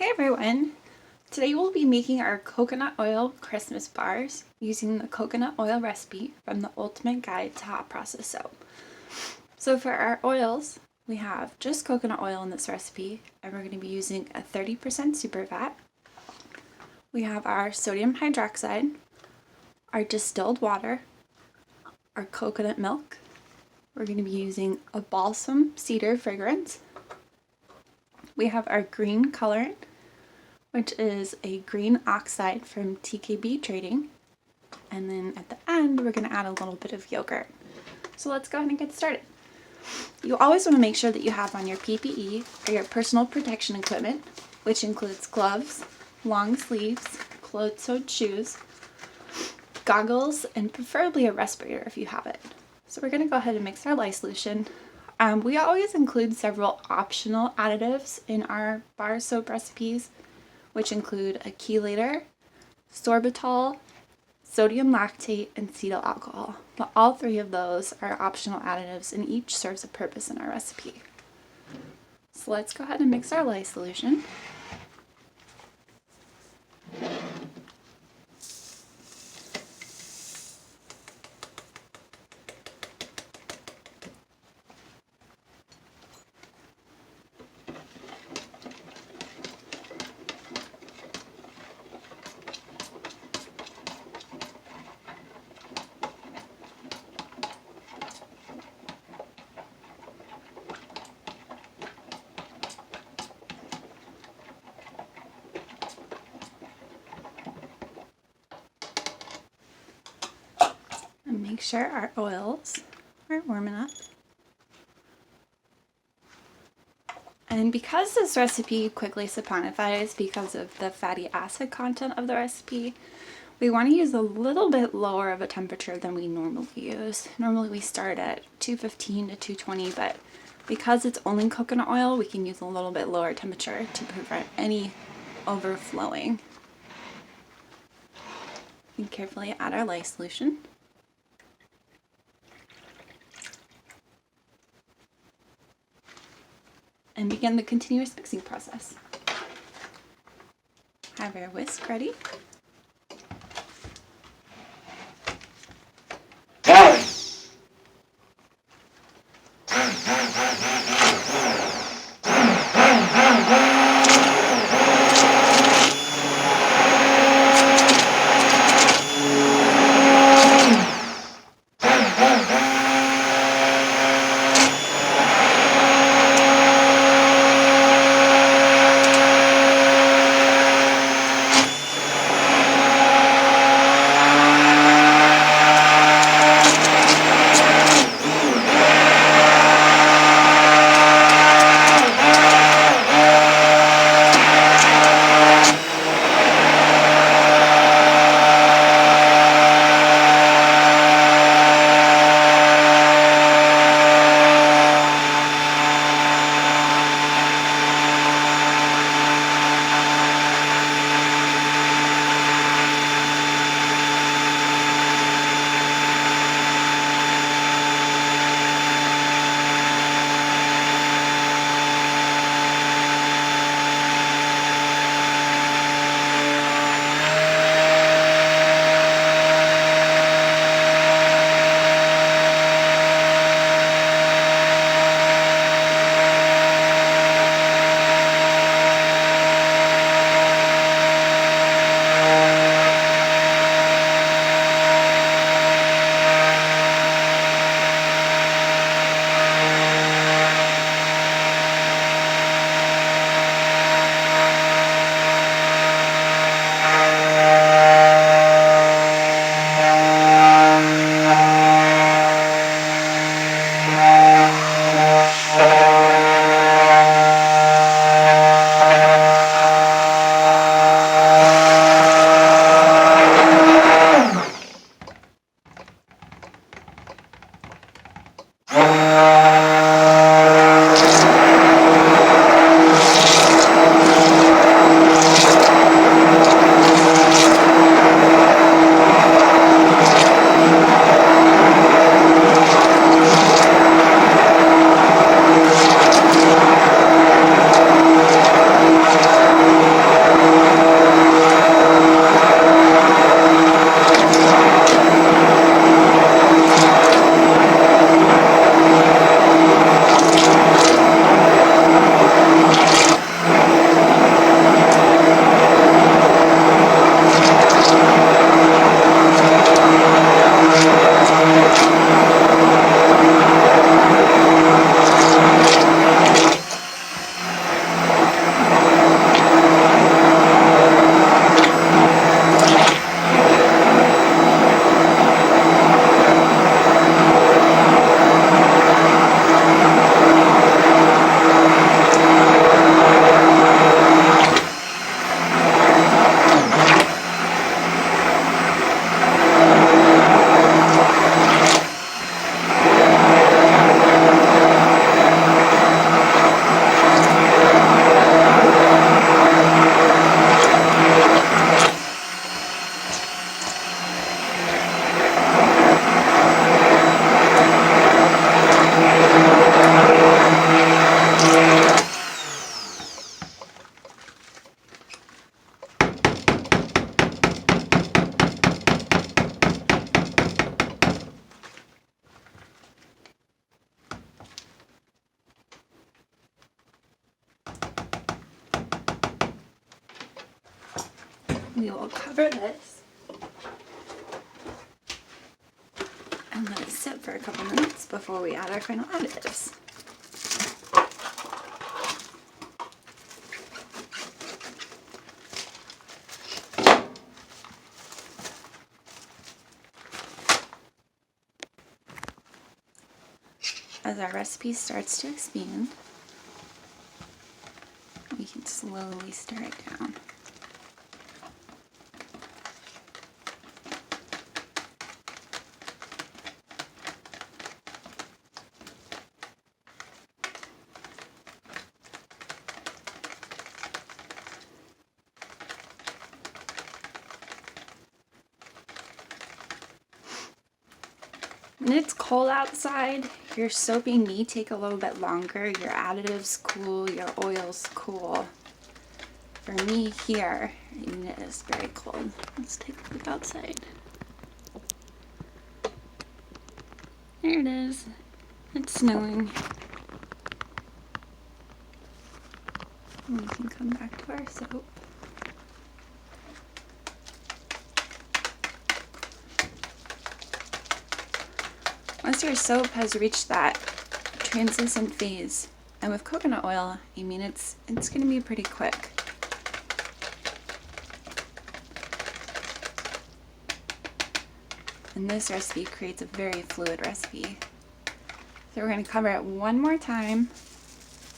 Hey everyone! Today we'll be making our coconut oil Christmas bars using the coconut oil recipe from the Ultimate Guide to Hot Process Soap. So for our oils, we have just coconut oil in this recipe, and we're going to be using a 30% superfat. We have our sodium hydroxide, our distilled water, our coconut milk. We're going to be using a Balsam Cedar fragrance. We have our green colorant, which is a green oxide from TKB Trading. And then at the end, we're going to add a little bit of yogurt. So let's go ahead and get started. You always want to make sure that you have on your PPE or your personal protection equipment, which includes gloves, long sleeves, closed-toed shoes, goggles, and preferably a respirator if you have it. So we're going to go ahead and mix our lye solution. We always include several optional additives in our bar soap recipes, which include a chelator, sorbitol, sodium lactate, and cetyl alcohol. But all three of those are optional additives and each serves a purpose in our recipe. So let's go ahead and mix our lye solution. And make sure our oils are warm enough. And because this recipe quickly saponifies because of the fatty acid content of the recipe, we want to use a little bit lower of a temperature than we normally use. Normally we start at 215 to 220, but because it's only coconut oil, we can use a little bit lower temperature to prevent any overflowing. And carefully add our lye solution. And begin the continuous mixing process. Have our whisk ready. we will cover this and let it sit for a couple minutes before we add our final additives. As our recipe starts to expand, we can slowly stir it down. When it's cold outside, your soaping may take a little bit longer. Your additives cool, your oils cool. For me here, it is very cold. Let's take a look outside. There it is. It's snowing. And we can come back to our soap. Once your soap has reached that translucent phase, and with coconut oil, I mean it's going to be pretty quick. And this recipe creates a very fluid recipe. So we're going to cover it one more time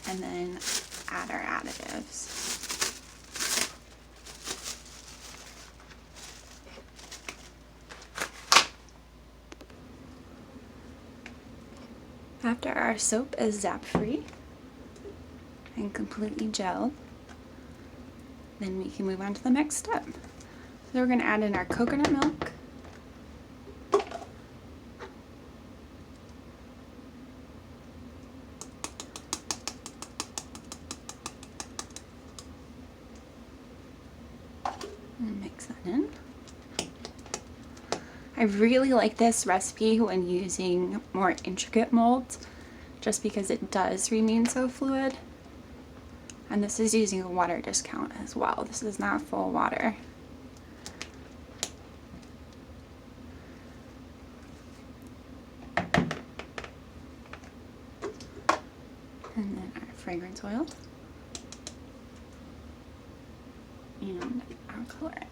and then add our additives. After our soap is zap free and completely gelled, then we can move on to the next step. So we're going to add in our coconut milk, and mix that in. I really like this recipe when using more intricate molds, just because it does remain so fluid. And this is using a water discount as well. This is not full water. And then our fragrance oil and our colorant.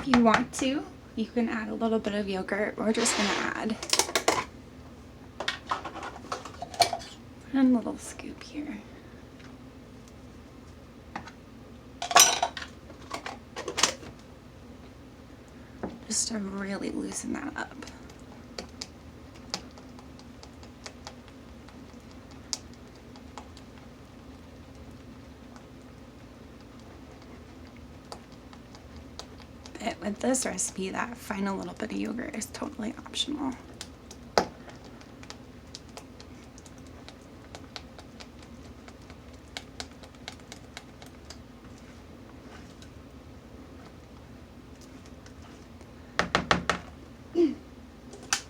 If you want to, you can add a little bit of yogurt. We're just going to add one little scoop here. Just to really loosen that up. But with this recipe, that final little bit of yogurt is totally optional.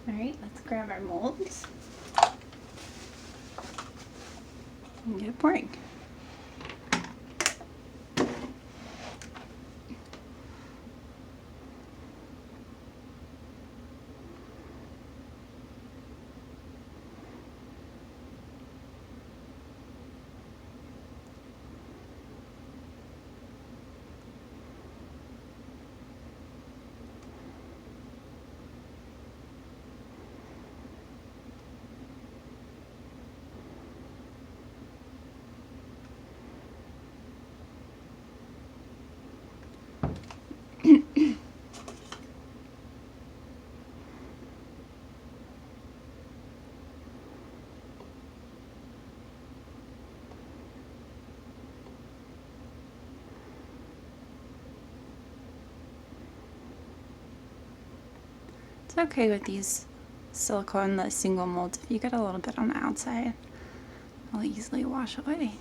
Alright, let's grab our molds and get pouring. It's okay with these silicone, the single molds. If you get a little bit on the outside, it'll easily wash away.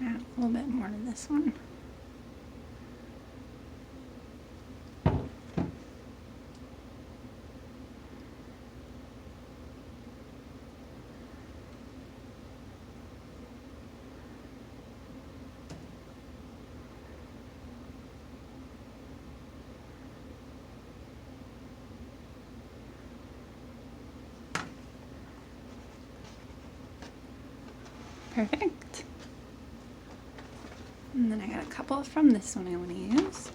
Add a little bit more to this one. Perfect. And then I got a couple from this one I want to use.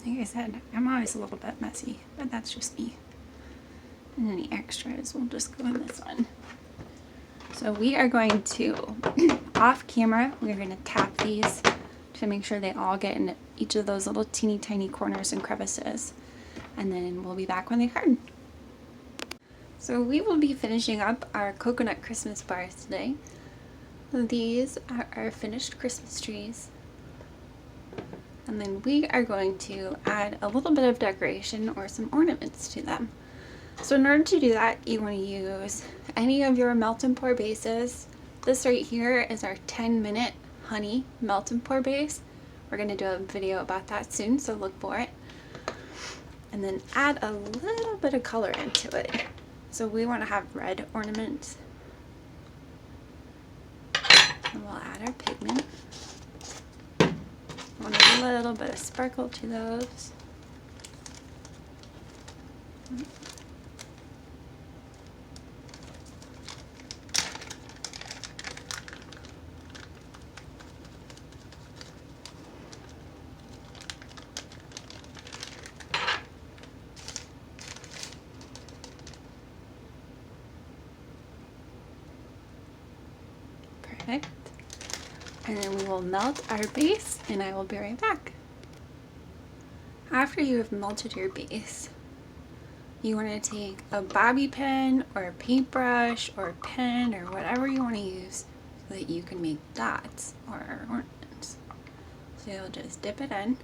Like I said, I'm always a little bit messy, but that's just me. And any extras will just go in this one. So we are going to, off camera, we're going to tap these to make sure they all get in each of those little teeny tiny corners and crevices. And then we'll be back when they harden. So we will be finishing up our coconut Christmas bars today. These are our finished Christmas trees. And then we are going to add a little bit of decoration or some ornaments to them. So in order to do that, you want to use any of your melt and pour bases. This right here is our 10-minute honey melt and pour base. We're going to do a video about that soon, so look for it. And then add a little bit of color into it. So we want to have red ornaments. And we'll add our pigment. Want a little bit of sparkle to those. Perfect. And then we will melt our base, and I will be right back. After you have melted your base, you want to take a bobby pin or a paintbrush or a pen or whatever you want to use so that you can make dots or ornaments. So you'll just dip it in.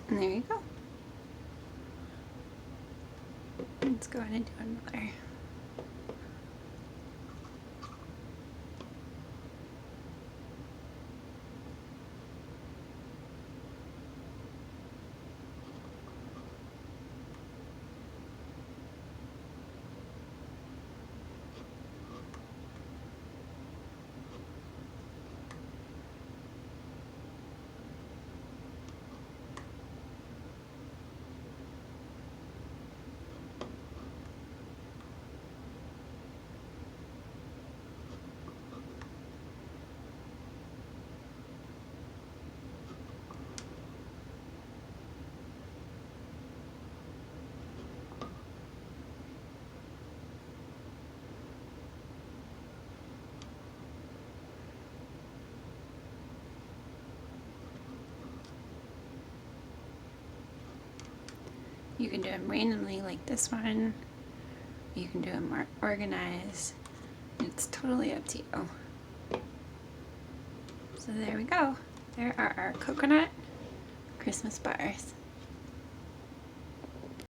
And there you go. Let's go ahead and do another. You can do them randomly like this one. You can do them more organized. It's totally up to you. So there we go. There are our coconut Christmas bars.